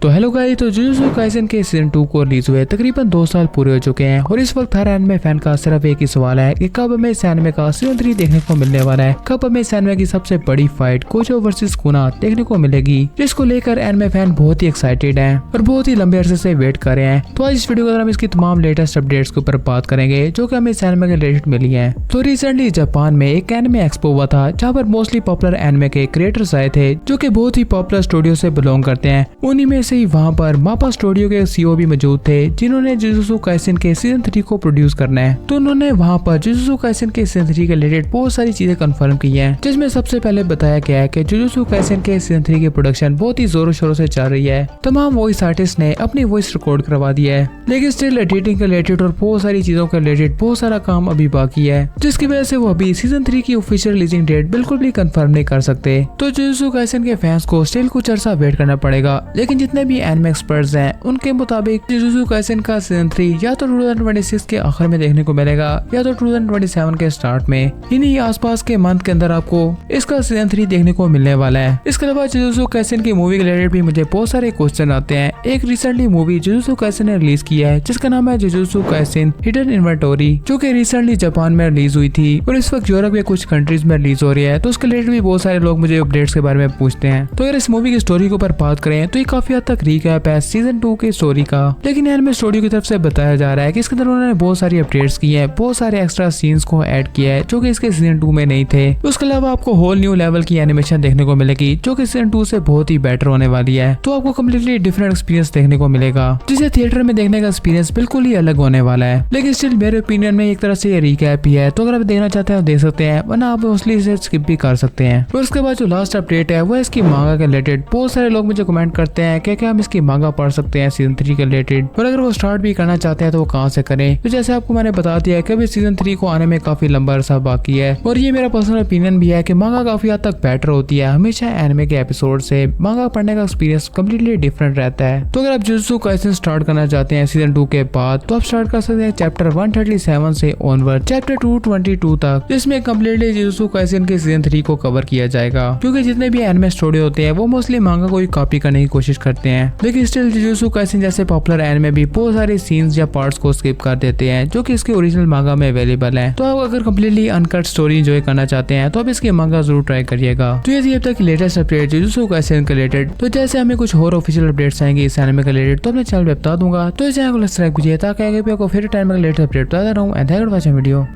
तो hello guys, तो jujutsu Kaisen के सीजन 2 को रिलीज हुए तकरीबन 2 साल पूरे हो चुके हैं और इस वक्त हर एनिमे फैन का सिर्फ एक ही सवाल है कि कब हमें इस एनिमे का सीजन 3 देखने को मिलने वाला है। कब हमें इस एनिमे की सबसे बड़ी फाइट गोजो वर्सेस कुना देखने को मिलेगी, जिसको लेकर एनिमे फैन बहुत ही एक्साइटेड हैं और बहुत ही लंबे अरसे से वेट कर रहे हैं। तो आज इस वीडियो में हम इसकी तमाम लेटेस्ट अपडेट्स के ऊपर बात करेंगे जो कि हमें इस एनिमे के रिलेटेड मिली है। तो रिसेंटली जापान में एक एनिमे एक्सपो हुआ था जहाँ पर मोस्टली पॉपुलर एनिमे के क्रिएटर्स आए थे जो कि बहुत ही पॉपुलर स्टूडियो से बिलोंग करते हैं। उन्हीं में से ही वहाँ पर मापा स्टूडियो के सीईओ भी मौजूद थे जिन्होंने जुजुत्सु काइसेन के सीजन 3 को प्रोड्यूस करना है। तो उन्होंने वहाँ पर जुजुत्सु काइसेन के सीजन 3 के रिलेटेड बहुत सारी चीजें कंफर्म की हैं, जिसमें सबसे पहले बताया गया है कि जुजुत्सु काइसेन के सीजन 3 की प्रोडक्शन बहुत ही जोरों शोरों से चल रही है। तमाम वॉइस आर्टिस्ट ने अपनी वॉइस रिकॉर्ड करवा दी है, लेकिन स्टिल एडिटिंग के रिलेटेड और बहुत सारी चीजों के रिलेटेड बहुत सारा काम अभी बाकी है, जिसकी वजह से वो अभी सीजन 3 की ऑफिशियल रिलीजिंग डेट बिल्कुल भी कंफर्म नहीं कर सकते। तो जुजुत्सु काइसेन के फैंस को स्टिल कुछ अर्सा वेट करना पड़ेगा, लेकिन जितने भी एनिमे एक्सपर्ट्स हैं उनके मुताबिक जुजुत्सु काइसेन का सीजन 3 या तो 2026 के आखिर में देखने को मिलेगा या तो 2027 के स्टार्ट में। इन्हीं आसपास के मंथ के अंदर आपको इसका सीजन 3 देखने को मिलने वाला है। इसके अलावा जुजुत्सु काइसेन की मूवी के रिलेटेड भी मुझे बहुत सारे क्वेश्चन आते हैं। एक रिसेंटली मूवी जुजुत्सु काइसेन ने रिलीज किया है जिसका नाम है जुजुत्सु काइसेन हिडन इन्वेंटरी, जो कि रिसेंटली जापान में रिलीज हुई थी और इस वक्त यूरोप के कुछ कंट्रीज में रिलीज हो रही है। तो उसके रिलेटेड भी बहुत सारे लोग मुझे अपडेट्स के बारे में पूछते हैं। तो अगर इस मूवी की स्टोरी के ऊपर बात करें तो ये काफी हद तक रिकैप है सीजन 2 की स्टोरी का, लेकिन एनिमे स्टूडियो की तरफ से बताया जा रहा है कि इसके अंदर उन्होंने बहुत सारी अपडेट्स की है, बहुत सारे एक्स्ट्रा सीन्स को ऐड किया है जो कि इसके सीजन 2 में नहीं थे। उसके अलावा आपको होल न्यू लेवल की एनिमेशन देखने को मिलेगी जो कि सीजन 2 से बहुत ही बेटर होने वाली है। तो आपको कम्प्लीटली डिफरेंट एक्सपीरियंस देखने को मिलेगा, जिसे थिएटर में देखने का एक्सपीरियंस बिल्कुल ही अलग होने वाला है। लेकिन स्टिल मेरे ओपिनियन में एक तरह से ये रिकैप ही है, तो अगर आप देखना चाहते हैं देख सकते हैं, वरना आप मोस्टली इसे स्किप भी कर सकते हैं। और उसके बाद जो लास्ट अपडेट है वो इसकी मांगा के रिलेटेड। बहुत सारे लोग मुझे कमेंट करते हैं कि क्या हम इसकी मांगा पढ़ सकते हैं सीजन 3 के रिलेटेड, और अगर वो स्टार्ट भी करना चाहते हैं तो वो कहाँ से करें। तो जैसे आपको मैंने बता दिया है कि अभी सीजन 3 को आने में काफी लंबा अरसा बाकी है, और ये मेरा पर्सनल ओपिनियन भी है कि मांगा काफी हद तक बेटर होती है। हमेशा एनिमे के एपिसोड से मांगा पढ़ने का एक्सपीरियंस कम्प्लीटली डिफरेंट रहता है। तो अगर आप जुजुत्सु काइसेन स्टार्ट करना चाहते हैं सीजन 2 के बाद, तो आप स्टार्ट कर सकते हैं चैप्टर 137 से ऑनवर्ड चैप्टर 222 तक, जिसमें कम्प्लीटली जुजुत्सु काइसेन के सीजन 3 को कवर किया जाएगा। क्योंकि जितने भी एनिमे स्टूडियो होते हैं वो मोस्टली मांगा को ही कॉपी करने की कोशिश करते हैं, लेकिन स्टिल जुजुत्सु काइसेन जैसे पॉपुलर एनिमे भी बहुत सारे सीन्स या पार्ट्स को स्किप कर देते हैं जो कि इसके ओरिजिनल मांगा में अवेलेबल है। तो आप अगर कम्प्लीटली अनकट स्टोरी एंजॉय करना चाहते हैं तो आप इसके मांगा जरूर ट्राई करिएगा। तो ये थी अब तक की लेटेस्ट अपडेट जुजुत्सु काइसेन के रिलेटेड। तो जैसे हमें कुछ और ऑफिशियल अपडेट्स आएंगे इस एनिमे के रिलेटेड तो अपने चैनल पे बता दूंगा। तो इस चैनल को सब्सक्राइब कीजिए ताकि आगे भी आपको फिर टाइम में लेटेस्ट अपडेट बताता रहूं। And thank you for watching video.